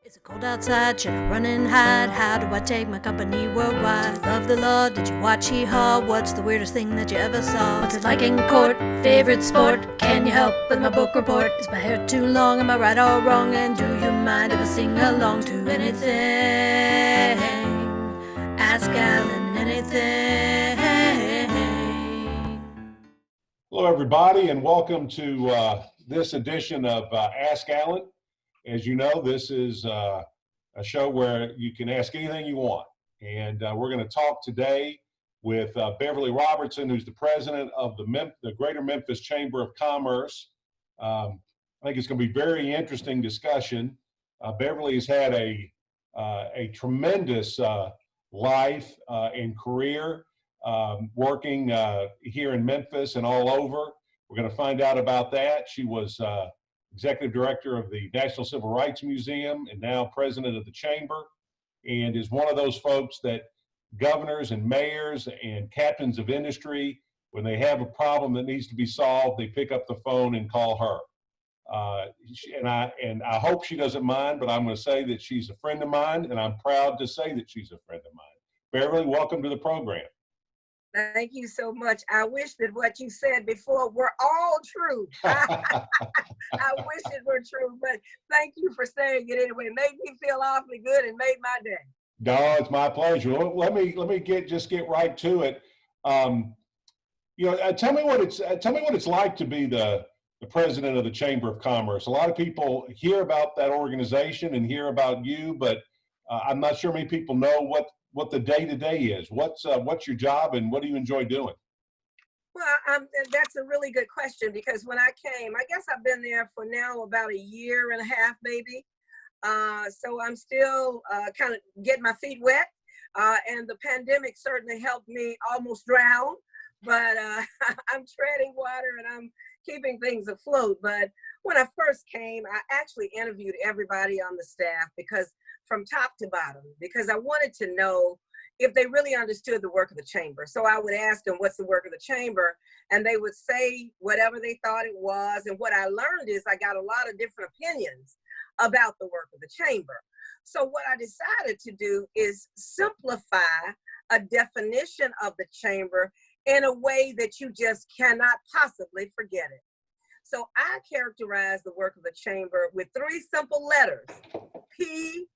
Is it cold outside? Should I run and hide? How do I take my company worldwide? Do you love the law? Did you watch Hee-Haw? What's the weirdest thing that you ever saw? What's it like in court? Favorite sport? Can you help with my book report? Is my hair too long? Am I right or wrong? And do you mind if I sing along to anything? Ask Alan anything. Hello, everybody, and welcome to this edition of Ask Alan. As you know, this is a show where you can ask anything you want. And we're going to talk today with Beverly Robertson, who's the president of the Greater Memphis Chamber of Commerce. I think it's going to be a very interesting discussion. Beverly has had a tremendous life and career working here in Memphis and all over. We're going to find out about that. She was executive director of the National Civil Rights Museum and now president of the Chamber, and is one of those folks that governors and mayors and captains of industry, when they have a problem that needs to be solved, they pick up the phone and call her. And I hope she doesn't mind, but I'm going to say that she's a friend of mine, and I'm proud to say that she's a friend of mine. Beverly, welcome to the program. Thank you so much. I wish that what you said before were all true. I wish it were true, but thank you for saying it anyway. It made me feel awfully good and made my day. No, it's my pleasure. Let me get right to it. Tell me what it's like to be the president of the Chamber of Commerce. A lot of people hear about that organization and hear about you, but I'm not sure many people know what the day-to-day is. What's your job and what do you enjoy doing? Well, that's a really good question, because when I came, I guess I've been there for now about a year and a half, maybe. So I'm still kind of getting my feet wet. And the pandemic certainly helped me almost drown, but I'm treading water and I'm keeping things afloat. But when I first came, I actually interviewed everybody on the staff, because from top to bottom, because I wanted to know if they really understood the work of the chamber. So I would ask them, what's the work of the chamber? And they would say whatever they thought it was. And what I learned is I got a lot of different opinions about the work of the chamber. So what I decided to do is simplify a definition of the chamber in a way that you just cannot possibly forget it. So I characterize the work of the chamber with three simple letters: P-E-W.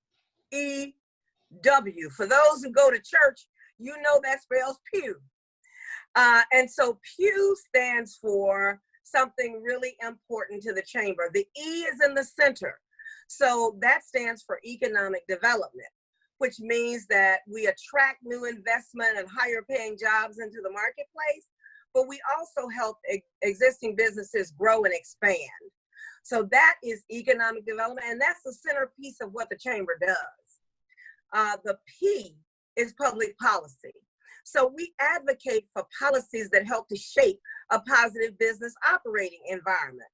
For those who go to church, you know that spells pew. And so pew stands for something really important to the chamber. The E is in the center. So that stands for economic development, which means that we attract new investment and higher paying jobs into the marketplace, but we also help existing businesses grow and expand. So that is economic development, and that's the centerpiece of what the chamber does. The P is public policy. So we advocate for policies that help to shape a positive business operating environment.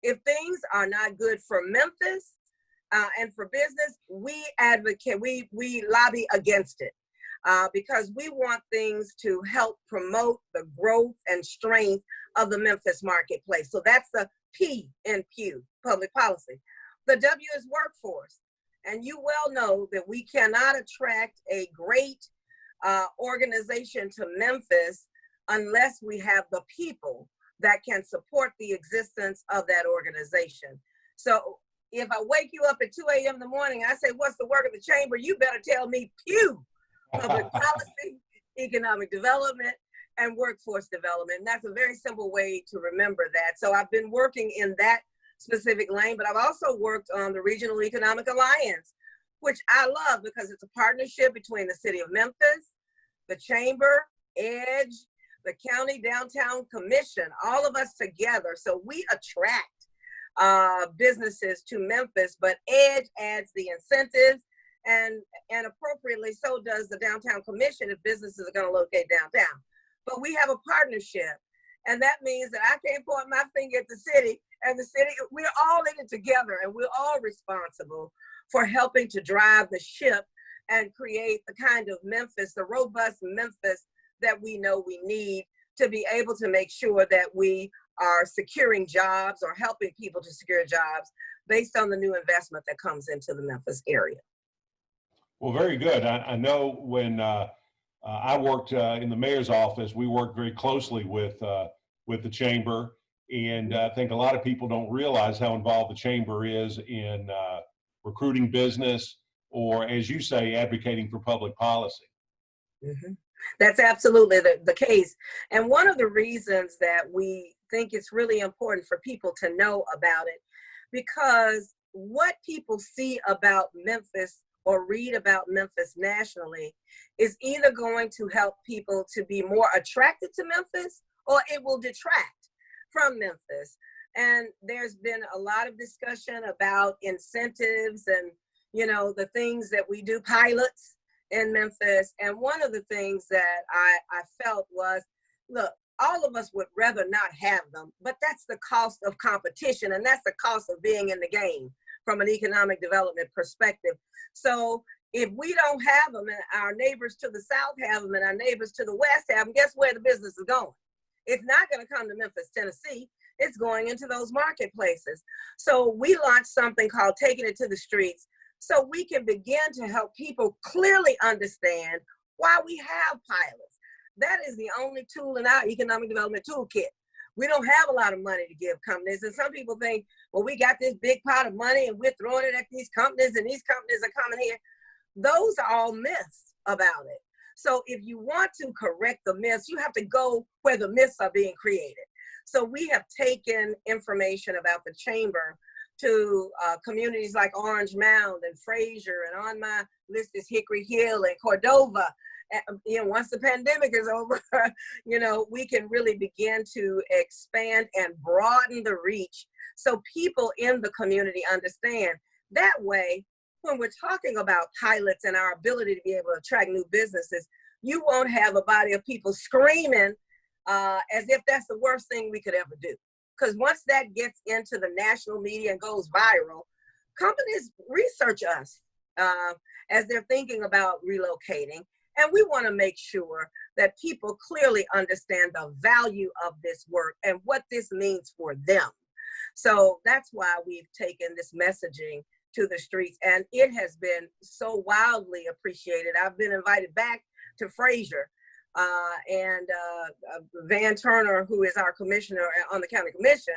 If things are not good for Memphis and for business, we advocate, we lobby against it. Because we want things to help promote the growth and strength of the Memphis marketplace. So that's the P in Pew, public policy. The W is workforce. And you well know that we cannot attract a great organization to Memphis unless we have the people that can support the existence of that organization. So if I wake you up at 2 a.m. in the morning, I say, what's the work of the chamber? You better tell me Pew. Public policy, economic development, and workforce development. And that's a very simple way to remember that. So I've been working in that specific lane, but I've also worked on the Regional Economic Alliance, which I love because it's a partnership between the city of Memphis, the chamber, EDGE, the county downtown commission, all of us together. So we attract businesses to Memphis, but EDGE adds the incentives, and appropriately so does the downtown commission if businesses are going to locate downtown. But we have a partnership, and that means that I can't point my finger at the city, and the city, we're all in it together, and we're all responsible for helping to drive the ship and create the kind of Memphis, the robust Memphis that we know we need to be able to make sure that we are securing jobs or helping people to secure jobs based on the new investment that comes into the Memphis area. Well, very good. I know when I worked in the mayor's office, we worked very closely with the chamber, and I think a lot of people don't realize how involved the chamber is in recruiting business, or, as you say, advocating for public policy. Mm-hmm. That's absolutely the case. And one of the reasons that we think it's really important for people to know about it, because what people see about Memphis or read about Memphis nationally is either going to help people to be more attracted to Memphis, or it will detract from Memphis. And there's been a lot of discussion about incentives and, you know, the things that we do, pilots in Memphis. And one of the things that I felt was, look, all of us would rather not have them, but that's the cost of competition, and that's the cost of being in the game from an economic development perspective. So if we don't have them and our neighbors to the south have them and our neighbors to the west have them, guess where the business is going? It's not going to come to Memphis, Tennessee. It's going into those marketplaces. So we launched something called Taking It to the Streets, so we can begin to help people clearly understand why we have pilots. That is the only tool in our economic development toolkit. We don't have a lot of money to give companies. And some people think, well, we got this big pot of money and we're throwing it at these companies and these companies are coming here. Those are all myths about it. So if you want to correct the myths, you have to go where the myths are being created. So we have taken information about the chamber to communities like Orange Mound and Fraser, and on my list is Hickory Hill and Cordova. And, you know, once the pandemic is over, you know, we can really begin to expand and broaden the reach so people in the community understand. That way, when we're talking about pilots and our ability to be able to attract new businesses, you won't have a body of people screaming as if that's the worst thing we could ever do. Because once that gets into the national media and goes viral, companies research us as they're thinking about relocating. And we want to make sure that people clearly understand the value of this work and what this means for them. So that's why we've taken this messaging to the streets, and it has been so wildly appreciated. I've been invited back to Fraser, and Van Turner, who is our commissioner on the county commission,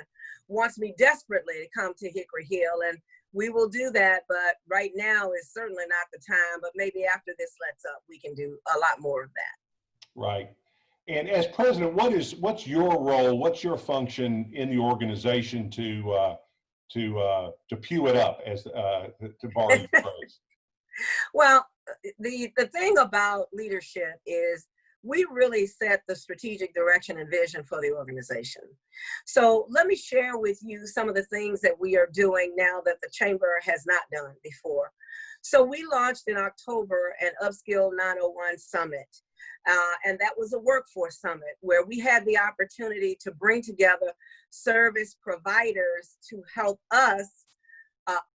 wants me desperately to come to Hickory Hill, and we will do that, but right now is certainly not the time, but maybe after this lets up, we can do a lot more of that. Right. And as president, what's your role? What's your function in the organization to pew it up, as to borrow your phrase? Well, the thing about leadership is we really set the strategic direction and vision for the organization. So let me share with you some of the things that we are doing now that the chamber has not done before. So we launched in October an Upskill 901 Summit, and that was a workforce summit where we had the opportunity to bring together service providers to help us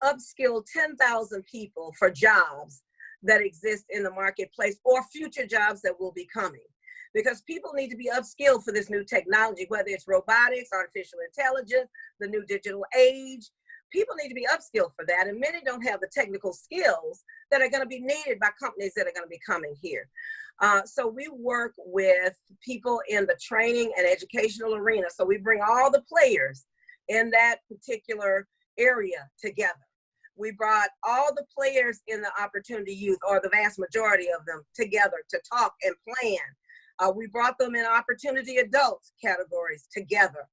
upskill 10,000 people for jobs that exist in the marketplace or future jobs that will be coming. Because people need to be upskilled for this new technology, whether it's robotics, artificial intelligence, the new digital age. People need to be upskilled for that, and many don't have the technical skills that are going to be needed by companies that are going to be coming here. So we work with people in the training and educational arena. So we bring all the players in that particular area together. We brought all the players in the Opportunity Youth, or the vast majority of them, together to talk and plan. We brought them in Opportunity Adults categories together.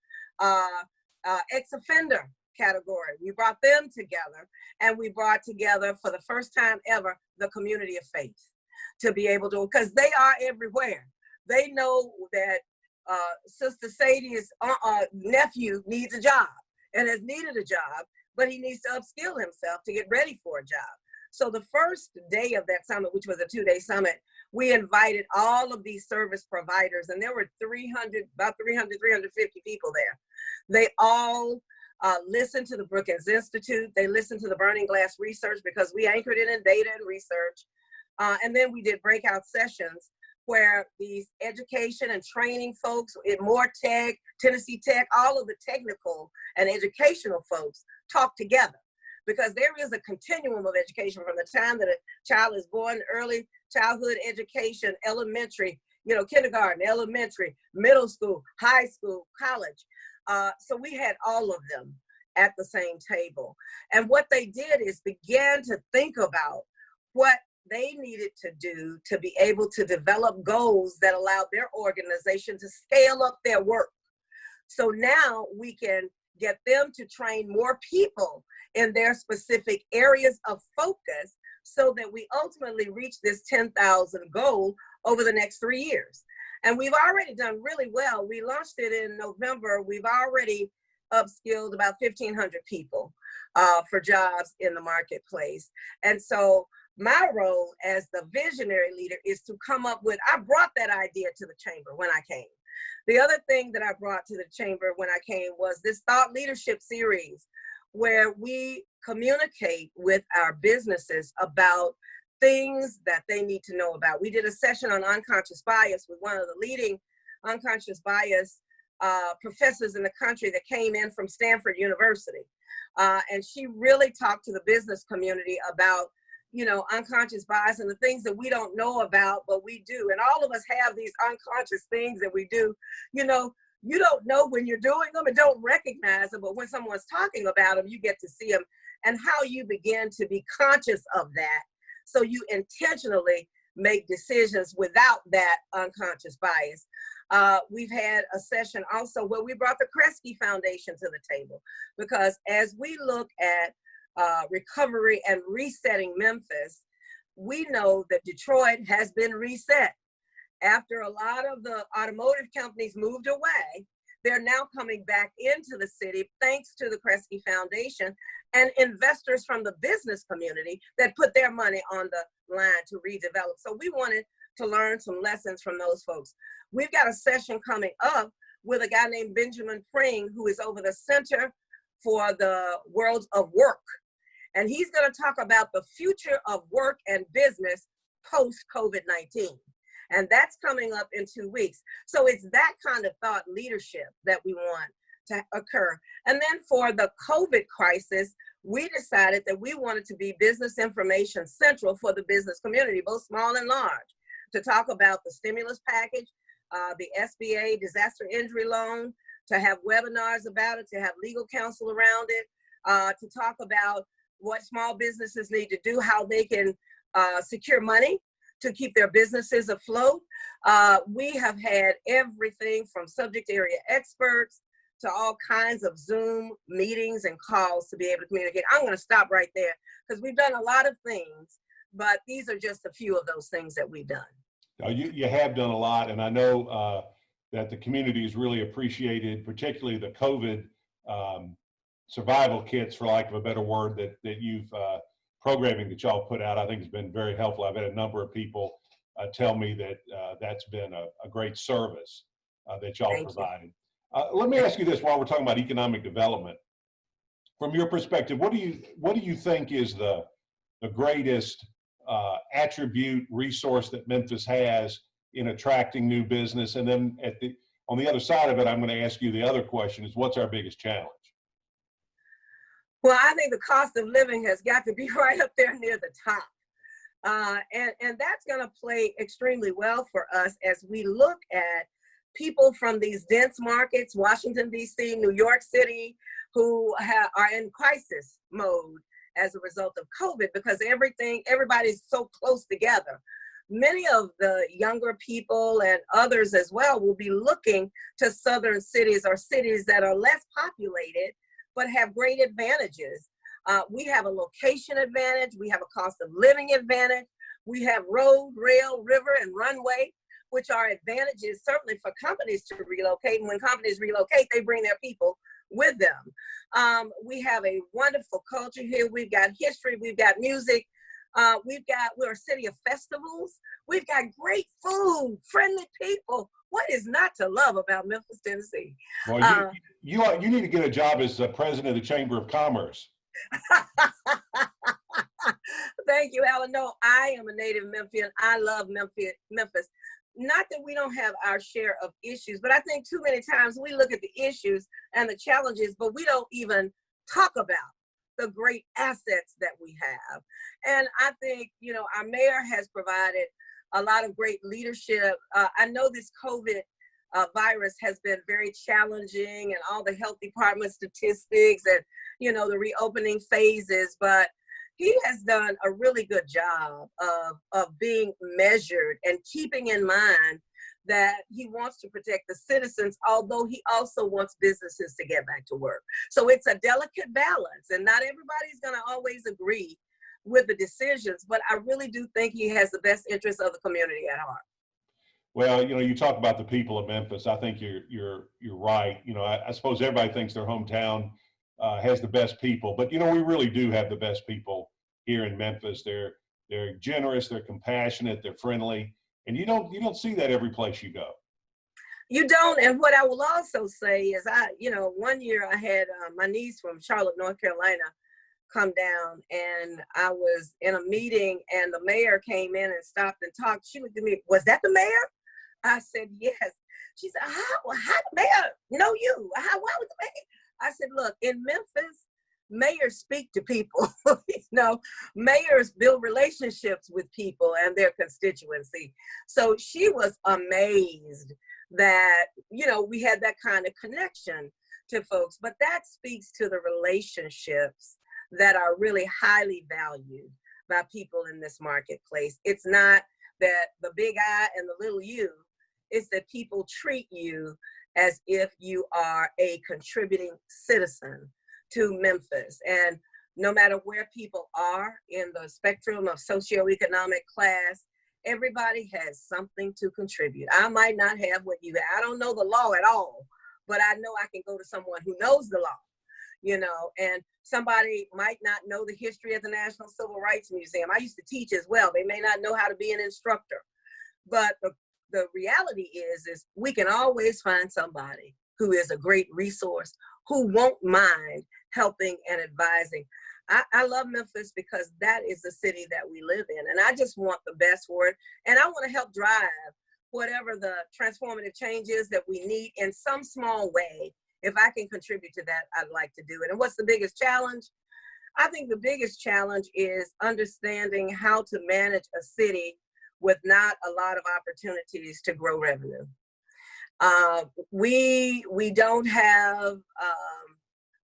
Ex-offender category, we brought them together, and we brought together for the first time ever the community of faith to be able to, because they are everywhere. They know that Sister Sadie's nephew needs a job and has needed a job, but he needs to upskill himself to get ready for a job. So the first day of that summit, which was a 2-day summit, we invited all of these service providers, and there were 350 people there. They all listened to the Brookings Institute. They listened to the Burning Glass research because we anchored it in data and research. And then we did breakout sessions where these education and training folks, more Tech, Tennessee Tech, all of the technical and educational folks talk together. Because there is a continuum of education from the time that a child is born, early childhood education, elementary, kindergarten, elementary, middle school, high school, college. So we had all of them at the same table. And what they did is began to think about what they needed to do to be able to develop goals that allowed their organization to scale up their work. So now we can get them to train more people in their specific areas of focus so that we ultimately reach this 10,000 goal over the next 3 years. And we've already done really well. We launched it in November. We've already upskilled about 1,500 people for jobs in the marketplace. And so my role as the visionary leader is to come up with, I brought that idea to the chamber when I came. The other thing that I brought to the chamber when I came was this thought leadership series where we communicate with our businesses about things that they need to know about. We did a session on unconscious bias with one of the leading unconscious bias professors in the country that came in from Stanford University. And she really talked to the business community about unconscious bias and the things that we don't know about, but we do. And all of us have these unconscious things that we do. You don't know when you're doing them and don't recognize them, but when someone's talking about them, you get to see them and how you begin to be conscious of that. So you intentionally make decisions without that unconscious bias. We've had a session also where we brought the Kresge Foundation to the table, because as we look at recovery and resetting Memphis, we know that Detroit has been reset. After a lot of the automotive companies moved away, they're now coming back into the city thanks to the Kresge Foundation and investors from the business community that put their money on the line to redevelop. So we wanted to learn some lessons from those folks. We've got a session coming up with a guy named Benjamin Pring, who is over the Center for the World of Work. And he's going to talk about the future of work and business post-COVID-19. And that's coming up in 2 weeks. So it's that kind of thought leadership that we want to occur. And then for the COVID crisis, we decided that we wanted to be business information central for the business community, both small and large, to talk about the stimulus package, the SBA disaster injury loan, to have webinars about it, to have legal counsel around it, to talk about what small businesses need to do, how they can secure money to keep their businesses afloat. We have had everything from subject area experts to all kinds of Zoom meetings and calls to be able to communicate. I'm going to stop right there because we've done a lot of things, but these are just a few of those things that we've done. Now, you have done a lot, and I know that the community has really appreciated, particularly the COVID survival kits, for lack of a better word, that you've programming that y'all put out. I think has been very helpful. I've had a number of people tell me that that's been a great service that y'all provided. Let me ask you this while we're talking about economic development. From your perspective, what do you think is the greatest attribute, resource that Memphis has in attracting new business? And then on the other side of it, I'm going to ask you the other question is, what's our biggest challenge? Well, I think the cost of living has got to be right up there near the top. And that's going to play extremely well for us as we look at people from these dense markets, Washington, D.C., New York City, who are in crisis mode as a result of COVID, because everybody's so close together. Many of the younger people and others as well will be looking to southern cities or cities that are less populated, but have great advantages. We have a location advantage. We have a cost of living advantage. We have road, rail, river, and runway, which are advantages certainly for companies to relocate. And when companies relocate, they bring their people with them. We have a wonderful culture here. We've got history. We've got music. We're a city of festivals. We've got great food, friendly people. What is not to love about Memphis, Tennessee? Well, you need to get a job as president of the Chamber of Commerce. Thank you, Alan. No, I am a native Memphian. I love Memphis. not that we don't have our share of issues, but I think too many times we look at the issues and the challenges, but we don't even talk about the great assets that we have. And I think, our mayor has provided a lot of great leadership. I know this COVID virus has been very challenging, and all the health department statistics and, the reopening phases, but he has done a really good job of being measured and keeping in mind that he wants to protect the citizens, although he also wants businesses to get back to work. So it's a delicate balance, and not everybody's going to always agree with the decisions, but I really do think he has the best interest of the community at heart. Well, you talk about the people of Memphis. I think you're right. I suppose everybody thinks their hometown has the best people, but we really do have the best people here in Memphis. They're generous, they're compassionate, they're friendly, and you don't see that every place you go. You don't. And what I will also say is, one year I had my niece from Charlotte, North Carolina, come down, and I was in a meeting, and the mayor came in and stopped and talked. She looked at me, "Was that the mayor?" I said, "Yes." She said, how the mayor know you? Why was the mayor? I said, "Look, in Memphis, mayors speak to people." Mayors build relationships with people and their constituency. So she was amazed that, we had that kind of connection to folks. But that speaks to the relationships that are really highly valued by people in this marketplace. It's not that the big I and the little u, it's that people treat you as if you are a contributing citizen to Memphis. And no matter where people are in the spectrum of socioeconomic class, everybody has something to contribute. I might not have what you have. I don't know the law at all, but I know I can go to someone who knows the law, and somebody might not know the history of the National Civil Rights Museum. I used to teach as well. They may not know how to be an instructor, but the reality is we can always find somebody who is a great resource, who won't mind helping and advising. I love Memphis because that is the city that we live in, and I just want the best for it. And I want to help drive whatever the transformative change is that we need in some small way. If I can contribute to that, I'd like to do it. And what's the biggest challenge? I think the biggest challenge is understanding how to manage a city with not a lot of opportunities to grow revenue. We don't have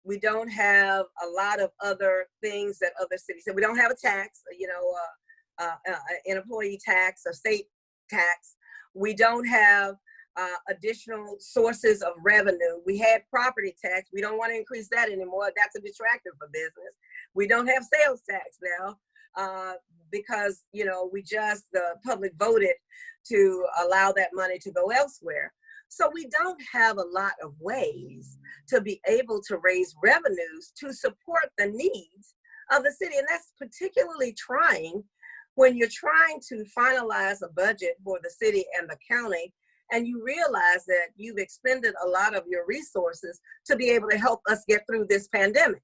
a lot of other things that other cities have. We don't have a tax, an employee tax, a state tax. We don't have additional sources of revenue. We had property tax. We don't want to increase that anymore. That's a distractor for business. We don't have sales tax now because, the public voted to allow that money to go elsewhere. So we don't have a lot of ways to be able to raise revenues to support the needs of the city. And that's particularly trying when you're trying to finalize a budget for the city and the county, and you realize that you've expended a lot of your resources to be able to help us get through this pandemic.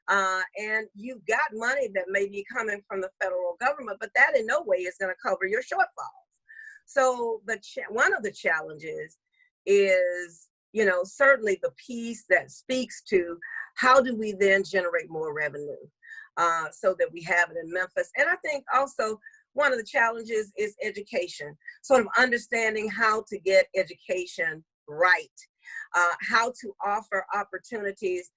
And you've got money that may be coming from the federal government, but that in no way is going to cover your shortfalls. So one of the challenges is, certainly the piece that speaks to how do we then generate more revenue so that we have it in Memphis. And I think also one of the challenges is education, sort of understanding how to get education right, how to offer opportunities.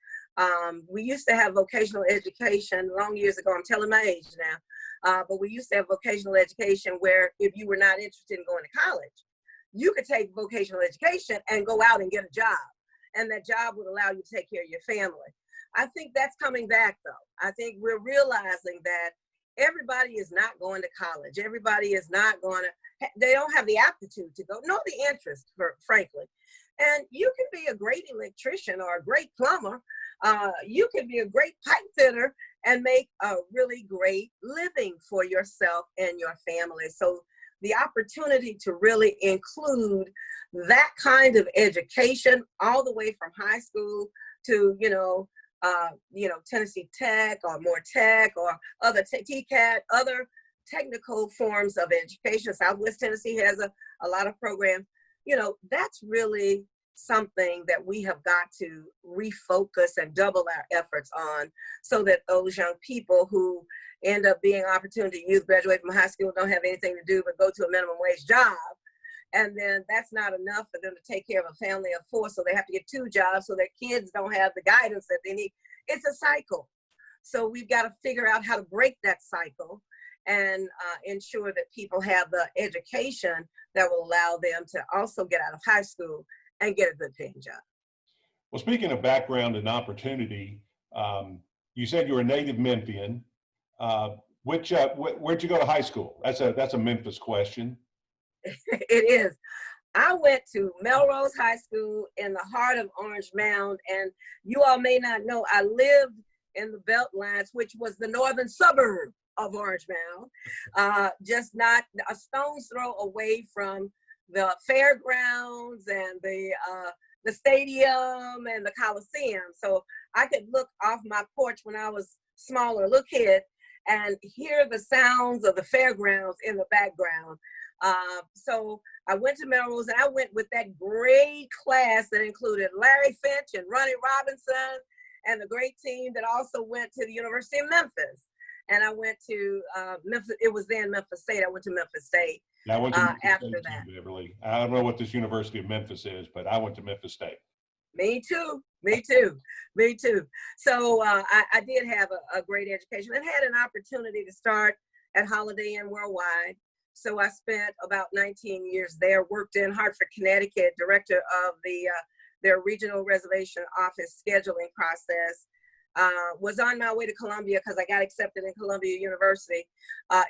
We used to have vocational education long years ago. I'm telling my age now. But we used to have vocational education where if you were not interested in going to college, you could take vocational education and go out and get a job. And that job would allow you to take care of your family. I think that's coming back, though. I think we're realizing that everybody is not going to college. Everybody is not going to, they don't have the aptitude to go, nor the interest, frankly. And you can be a great electrician or a great plumber. You can be a great pipe fitter and make a really great living for yourself and your family. So the opportunity to really include that kind of education all the way from high school to, Tennessee Tech or More Tech or other TCAT, other technical forms of education. Southwest Tennessee has a lot of programs. That's really something that we have got to refocus and double our efforts on, so that those young people who end up being opportunity youth, graduate from high school, don't have anything to do but go to a minimum wage job. And then that's not enough for them to take care of a family of 4, so they have to get 2 jobs, so their kids don't have the guidance that they need. It's a cycle. So we've got to figure out how to break that cycle and ensure that people have the education that will allow them to also get out of high school and get a good paying job. Well, speaking of background and opportunity, you said you're a native Memphian. Where'd you go to high school? That's a Memphis question. It is. I went to Melrose High School in the heart of Orange Mound, and you all may not know, I lived in the Beltline, which was the northern suburb of Orange Mound, just not a stone's throw away from the fairgrounds and the stadium and the Coliseum. So I could look off my porch when I was smaller, little kid, and hear the sounds of the fairgrounds in the background. So I went to Melrose, and I went with that great class that included Larry Finch and Ronnie Robinson, and the great team that also went to the University of Memphis. And I went to Memphis. It was then Memphis State. I went to Memphis State. I went to Memphis after State that. too, Beverly. I don't know what this University of Memphis is, but I went to Memphis State. Me too. Me too. Me too. So I did have a great education and had an opportunity to start at Holiday Inn Worldwide. So I spent about 19 years there, worked in Hartford, Connecticut, director of their regional reservation office scheduling process. Was on my way to Columbia because I got accepted in Columbia University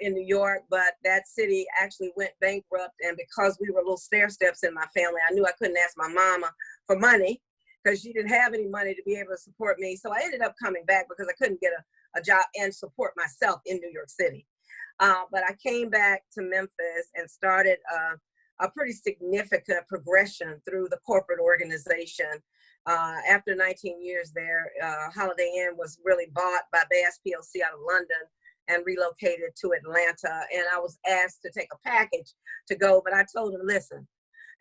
in New York, but that city actually went bankrupt. And because we were little stair steps in my family, I knew I couldn't ask my mama for money because she didn't have any money to be able to support me. So I ended up coming back because I couldn't get a job and support myself in New York City. But I came back to Memphis and started a pretty significant progression through the corporate organization. After 19 years there, Holiday Inn was really bought by Bass PLC out of London and relocated to Atlanta. And I was asked to take a package to go, but I told them, listen,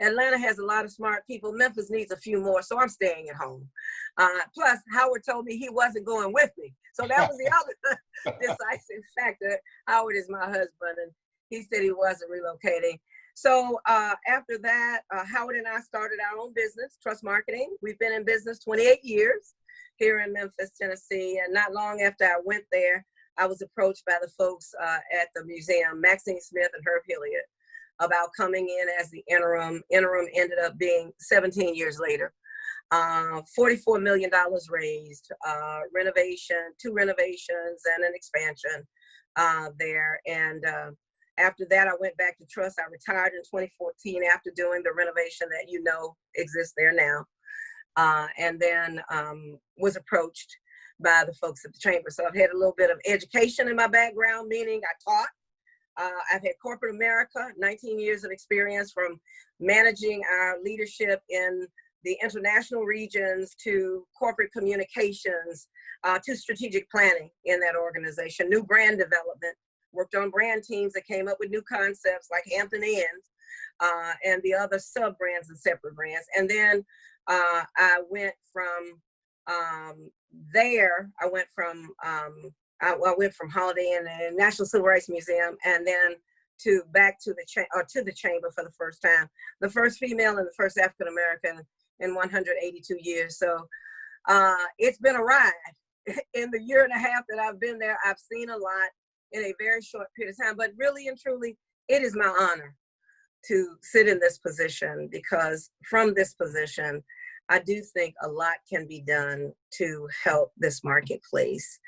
Atlanta has a lot of smart people. Memphis needs a few more, so I'm staying at home. Plus, Howard told me he wasn't going with me. So that was the other decisive factor. Howard is my husband, and he said he wasn't relocating. So after that, Howard and I started our own business, Trust Marketing. We've been in business 28 years here in Memphis, Tennessee. And not long after I went there, I was approached by the folks at the museum, Maxine Smith and Herb Hilliard, about coming in as the interim. Interim ended up being 17 years later. $44 million raised, two renovations and an expansion there. And after that, I went back to Trust. I retired in 2014 after doing the renovation that exists there now. And then was approached by the folks at the chamber. So I've had a little bit of education in my background, meaning I taught. I've had corporate America, 19 years of experience from managing our leadership in the international regions to corporate communications to strategic planning in that organization, new brand development, worked on brand teams that came up with new concepts like Hampton Inns and the other sub-brands and separate brands. And then I went from there, I went from Holiday Inn and National Civil Rights Museum, and then back to the chamber for the first time, the first female and the first African American in 182 years. So it's been a ride. In the year and a half that I've been there, I've seen a lot in a very short period of time. But really and truly, it is my honor to sit in this position, because from this position, I do think a lot can be done to help this marketplace,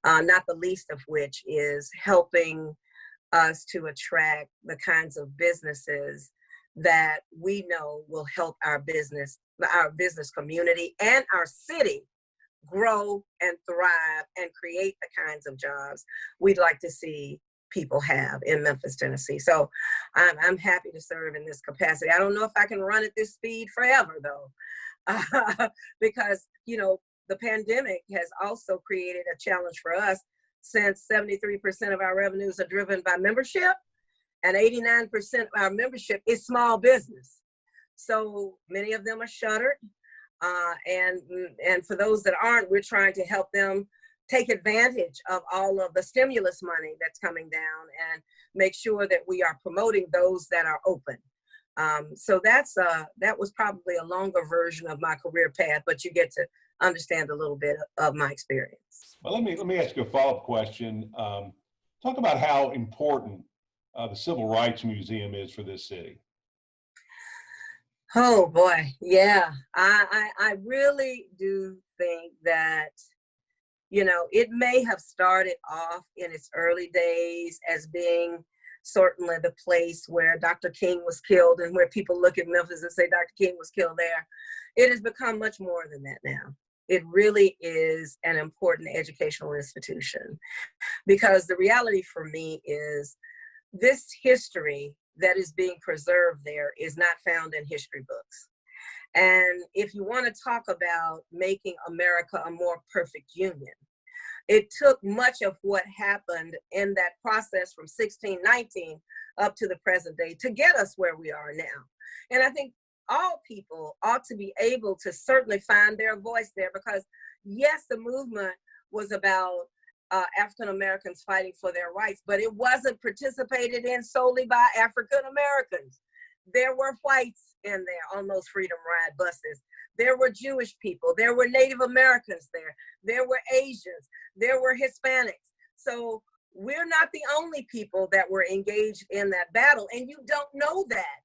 not the least of which is helping us to attract the kinds of businesses that we know will help our business community and our city grow and thrive and create the kinds of jobs we'd like to see people have in Memphis, Tennessee. So I'm happy to serve in this capacity. I don't know if I can run at this speed forever, though. Because, the pandemic has also created a challenge for us. since 73% of our revenues are driven by membership and 89% of our membership is small business. So many of them are shuttered. And for those that aren't, we're trying to help them take advantage of all of the stimulus money that's coming down and make sure that we are promoting those that are open. So that was probably a longer version of my career path, but you get to understand a little bit of my experience. Well, let me ask you a follow-up question. Talk about how important the Civil Rights Museum is for this city. Oh boy, yeah. I really do think that, you know, it may have started off in its early days as being certainly the place where Dr. King was killed and where people look at Memphis and say Dr. King was killed there. It has become much more than that now. It really is an important educational institution, because the reality for me is this history that is being preserved there is not found in history books. And if you want to talk about making America a more perfect union, it took much of what happened in that process from 1619 up to the present day to get us where we are now. And I think all people ought to be able to certainly find their voice there, because yes, the movement was about African Americans fighting for their rights, but it wasn't participated in solely by African Americans. There were whites in there on those Freedom Ride buses. There were Jewish people. There were Native Americans there. There were Asians. There were Hispanics. So we're not the only people that were engaged in that battle. And you don't know that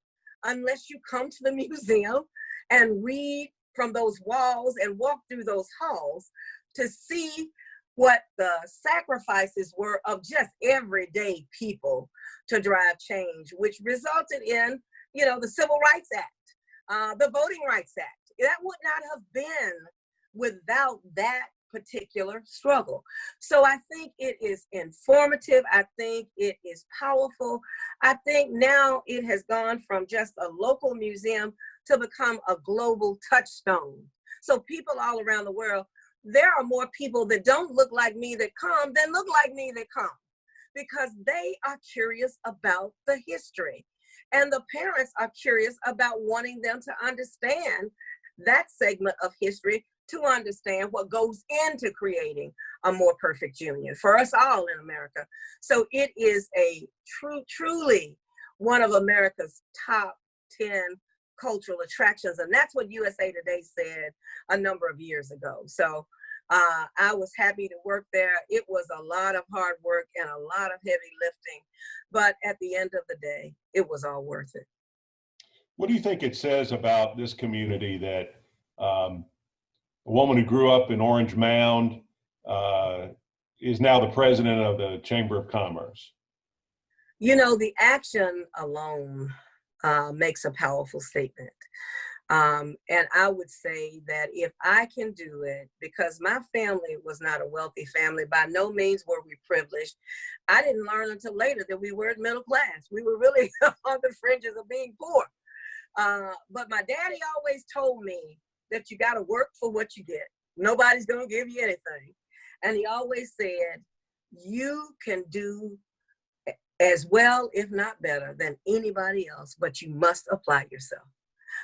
unless you come to the museum and read from those walls and walk through those halls to see what the sacrifices were of just everyday people to drive change, which resulted in, you know, the Civil Rights Act, the Voting Rights Act. That would not have been without that particular struggle. So I think it is informative. I think it is powerful. I think now it has gone from just a local museum to become a global touchstone. So people all around the world, there are more people that don't look like me that come than look like me that come, because they are curious about the history. And the parents are curious about wanting them to understand that segment of history, to understand what goes into creating a more perfect union for us all in America. So it is a truly one of America's top 10 cultural attractions. And that's what USA Today said a number of years ago. So I was happy to work there. It was a lot of hard work and a lot of heavy lifting, but at the end of the day, it was all worth it. What do you think it says about this community that a woman who grew up in Orange Mound is now the president of the Chamber of Commerce? You know, the action alone makes a powerful statement. And I would say that if I can do it, because my family was not a wealthy family, by no means were we privileged. I didn't learn until later that we were middle class. We were really on the fringes of being poor. But my daddy always told me that you got to work for what you get. Nobody's going to give you anything. And he always said, you can do as well, if not better, than anybody else, but you must apply yourself.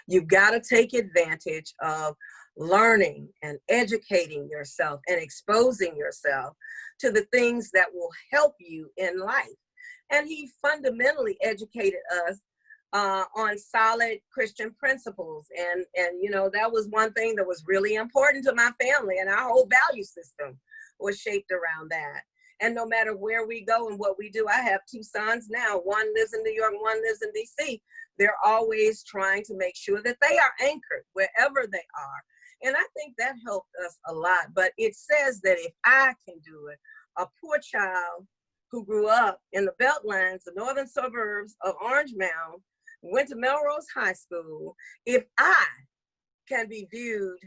You've got to take advantage of learning and educating yourself and exposing yourself to the things that will help you in life. And he fundamentally educated us on solid Christian principles. And, you know, that was one thing that was really important to my family, and our whole value system was shaped around that. And no matter where we go and what we do, I have two sons now. One lives in New York, one lives in DC. They're always trying to make sure that they are anchored wherever they are. And I think that helped us a lot. But it says that if I can do it, a poor child who grew up in the Beltlands, the northern suburbs of Orange Mound, went to Melrose High School, if I can be viewed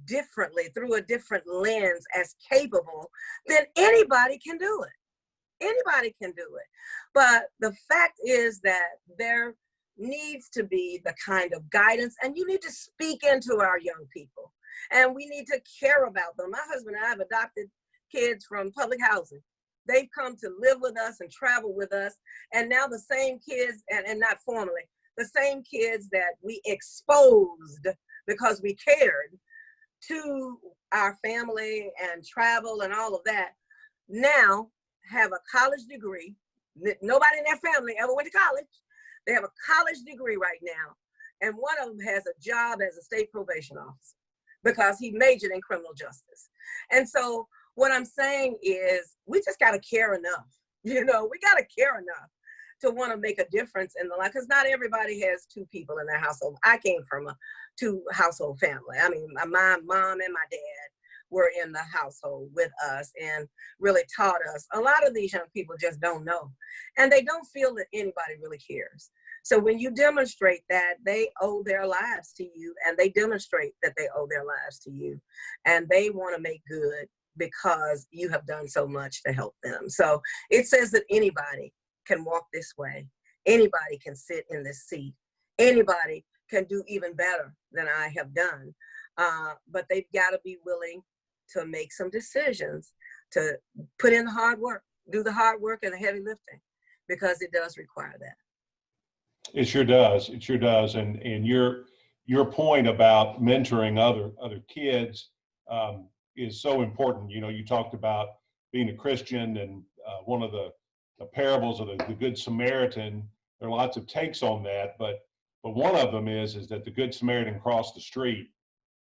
differently through a different lens as capable, then anybody can do it. Anybody can do it. But the fact is that there needs to be the kind of guidance, and you need to speak into our young people, and we need to care about them. My husband and I have adopted kids from public housing. They've come to live with us and travel with us. And now the same kids, and not formally, the same kids that we exposed because we cared to our family and travel and all of that, now have a college degree. Nobody in their family ever went to college. They have a college degree right now. And one of them has a job as a state probation officer because he majored in criminal justice. And so what I'm saying is we just got to care enough. We got to care enough to want to make a difference in the life, because not everybody has two people in their household. I came from a two household family. I mean, my mom and my dad were in the household with us and really taught us. A lot of these young people just don't know, and they don't feel that anybody really cares. So when you demonstrate that they owe their lives to you, and they demonstrate that they owe their lives to you, and they want to make good because you have done so much to help them. So it says that anybody can walk this way. Anybody can sit in this seat. Anybody can do even better than I have done. But they've got to be willing to make some decisions, to put in the hard work, do the hard work and the heavy lifting, because it does require that. It sure does. It sure does. And your point about mentoring other kids is so important. You talked about being a Christian, and one of the parables of the Good Samaritan. There are lots of takes on that, but one of them is that the Good Samaritan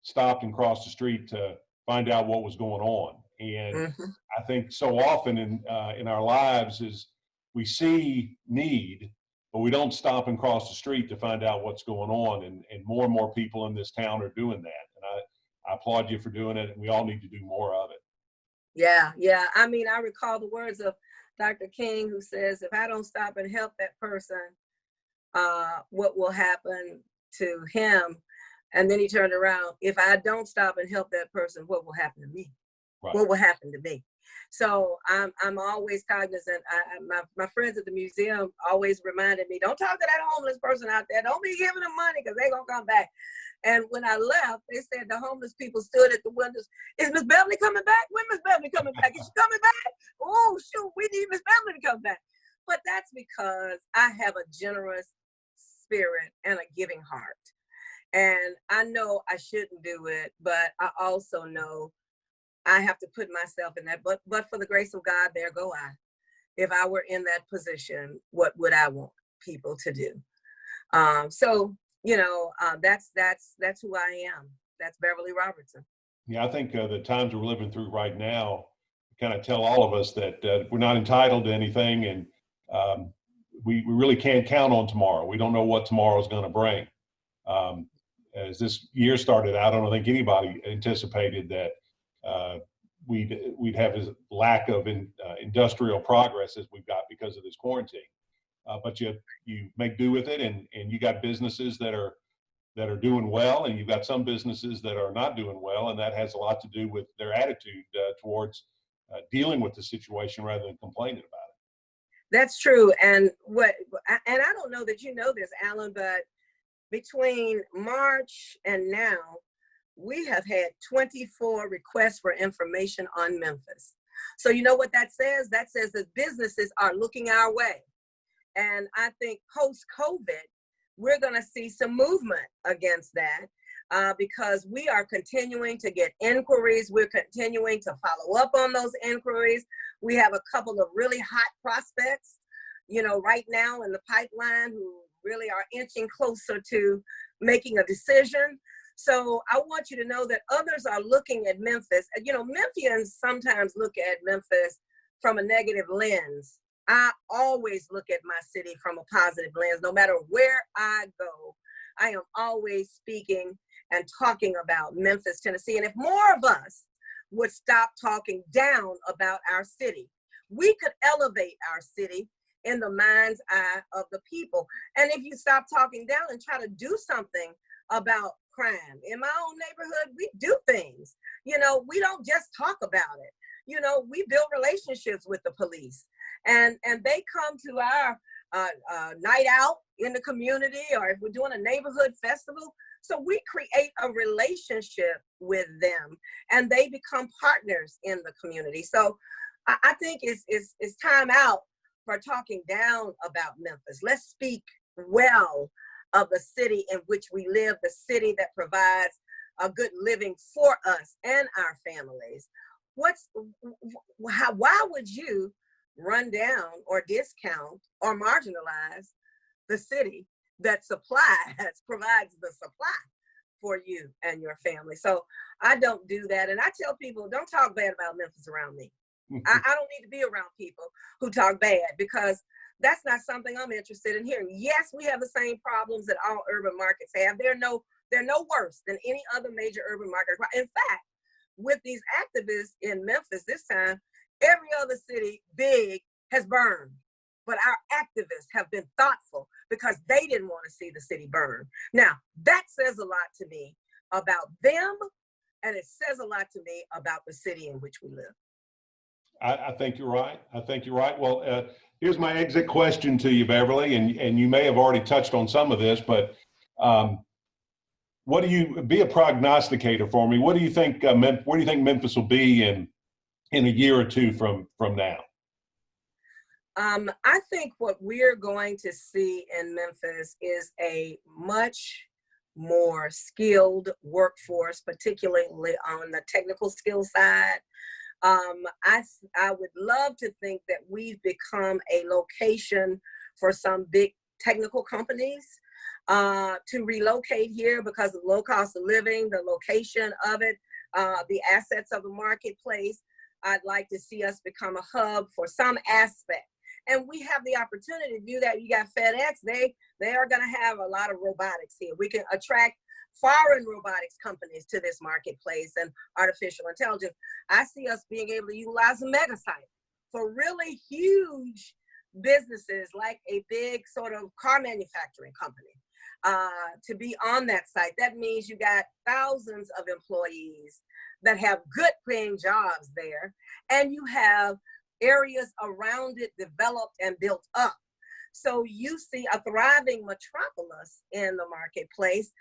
stopped and crossed the street to find out what was going on. And I think so often in our lives is we see need, but we don't stop and cross the street to find out what's going on. And more people in this town are doing that. And I applaud you for doing it, and we all need to do more of it. Yeah. I mean, I recall the words of Dr. King, who says, if I don't stop and help that person, what will happen to him? And then he turned around, if I don't stop and help that person, what will happen to me? Right. What will happen to me? So I'm always cognizant. My friends at the museum always reminded me, don't talk to that homeless person out there. Don't be giving them money, because they're going to come back. And when I left, they said the homeless people stood at the windows. Is Miss Beverly coming back? When Miss Beverly coming back? Is she coming back? Oh, shoot, we need Miss Beverly to come back. But that's because I have a generous spirit and a giving heart. And I know I shouldn't do it, but I also know I have to put myself in that. But for the grace of God, there go I. If I were in that position, what would I want people to do? So that's who I am. That's Beverly Robertson. Yeah, I think the times we're living through right now kind of tell all of us that we're not entitled to anything, and we really can't count on tomorrow. We don't know what tomorrow is going to bring. As this year started out, I don't think anybody anticipated that we'd have this lack of industrial progress as we've got because of this quarantine. But you make do with it, and you got businesses that are doing well, and you've got some businesses that are not doing well, and that has a lot to do with their attitude towards dealing with the situation rather than complaining about it. That's true. And I don't know that you know this, Alan, but between March and now, we have had 24 requests for information on Memphis. So you know what that says? That says that businesses are looking our way. And I think post-COVID, we're going to see some movement against that because we are continuing to get inquiries. We're continuing to follow up on those inquiries. We have a couple of really hot prospects, right now in the pipeline who really are inching closer to making a decision. So I want you to know that others are looking at Memphis. Memphians sometimes look at Memphis from a negative lens. I always look at my city from a positive lens. No matter where I go, I am always speaking and talking about Memphis, Tennessee. And if more of us would stop talking down about our city, we could elevate our city in the mind's eye of the people. And if you stop talking down and try to do something about crime. In my own neighborhood, we do things. We don't just talk about it. We build relationships with the police, and they come to our night out in the community, or if we're doing a neighborhood festival. So we create a relationship with them, and they become partners in the community. So I think it's time out for talking down about Memphis. Let's speak well of the city in which we live, the city that provides a good living for us and our families. Why would you run down or discount or marginalize the city that provides the supply for you and your family? So I don't do that. And I tell people, don't talk bad about Memphis around me. I don't need to be around people who talk bad, because that's not something I'm interested in hearing. Yes, we have the same problems that all urban markets have. They're no worse than any other major urban market. In fact, with these activists in Memphis this time, every other city big has burned. But our activists have been thoughtful because they didn't want to see the city burn. Now, that says a lot to me about them, and it says a lot to me about the city in which we live. I think you're right. I think you're right. Well, here's my exit question to you, Beverly, and you may have already touched on some of this, but be a prognosticator for me? What do you think? Where do you think Memphis will be in a year or two from now? I think what we're going to see in Memphis is a much more skilled workforce, particularly on the technical skill side. I would love to think that we've become a location for some big technical companies to relocate here because of low cost of living, the location of it, the assets of the marketplace. I'd like to see us become a hub for some aspect. And we have the opportunity to do that. You got FedEx, they are going to have a lot of robotics here. We can attract foreign robotics companies to this marketplace and artificial intelligence. I see us being able to utilize a mega site for really huge businesses like a big sort of car manufacturing company to be on that site. That means you got thousands of employees that have good paying jobs there, and you have areas around it developed and built up. So you see a thriving metropolis in the marketplace.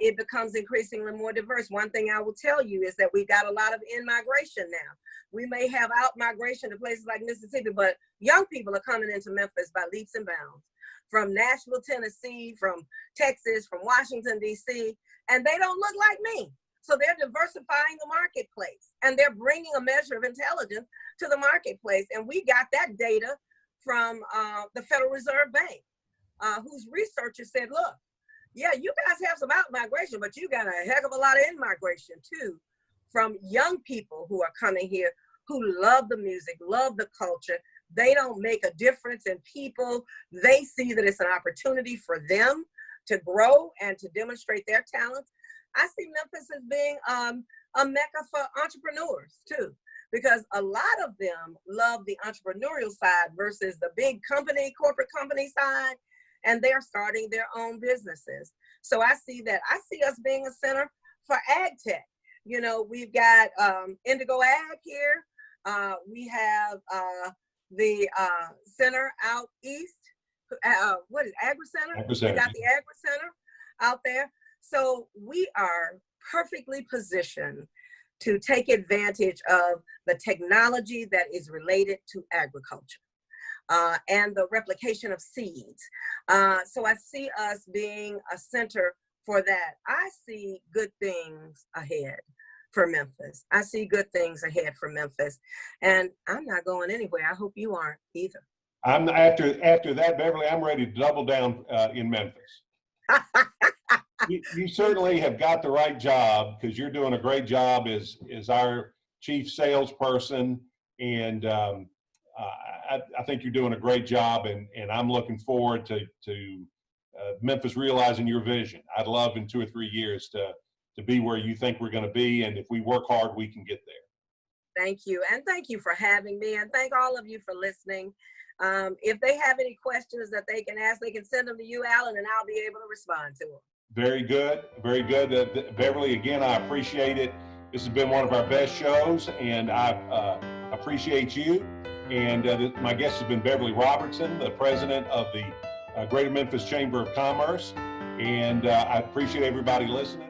It becomes increasingly more diverse. One thing I will tell you is that we've got a lot of in-migration now. We may have out-migration to places like Mississippi, but young people are coming into Memphis by leaps and bounds. From Nashville, Tennessee, from Texas, from Washington, D.C., and they don't look like me. So they're diversifying the marketplace, and they're bringing a measure of intelligence to the marketplace. And we got that data from the Federal Reserve Bank, whose researchers said, look, yeah, you guys have some out-migration, but you got a heck of a lot of in-migration too, from young people who are coming here who love the music, love the culture. They don't make a difference in people. They see that it's an opportunity for them to grow and to demonstrate their talents. I see Memphis as being a mecca for entrepreneurs too, because a lot of them love the entrepreneurial side versus the big company, corporate company side, and they're starting their own businesses. So I see that. I see us being a center for ag tech. You know, we've got Indigo Ag here. We have the center out east. What is Agri Center? We got the Agri Center out there. So we are perfectly positioned to take advantage of the technology that is related to agriculture and the replication of seeds. So I see us being a center for that. I see good things ahead for Memphis. I see good things ahead for Memphis, and I'm not going anywhere. I hope you aren't either. I'm after that, Beverly. I'm ready to double down in Memphis. You certainly have got the right job, because you're doing a great job as our chief salesperson, and I think you're doing a great job, and I'm looking forward to Memphis realizing your vision. I'd love in 2 or 3 years to be where you think we're going to be, and if we work hard, we can get there. Thank you, and thank you for having me, and thank all of you for listening. If they have any questions that they can ask, they can send them to you, Alan, and I'll be able to respond to them. Very good. Very good. Beverly, again, I appreciate it. This has been one of our best shows, and I appreciate you. And my guest has been Beverly Robertson, the president of the Greater Memphis Chamber of Commerce. And I appreciate everybody listening.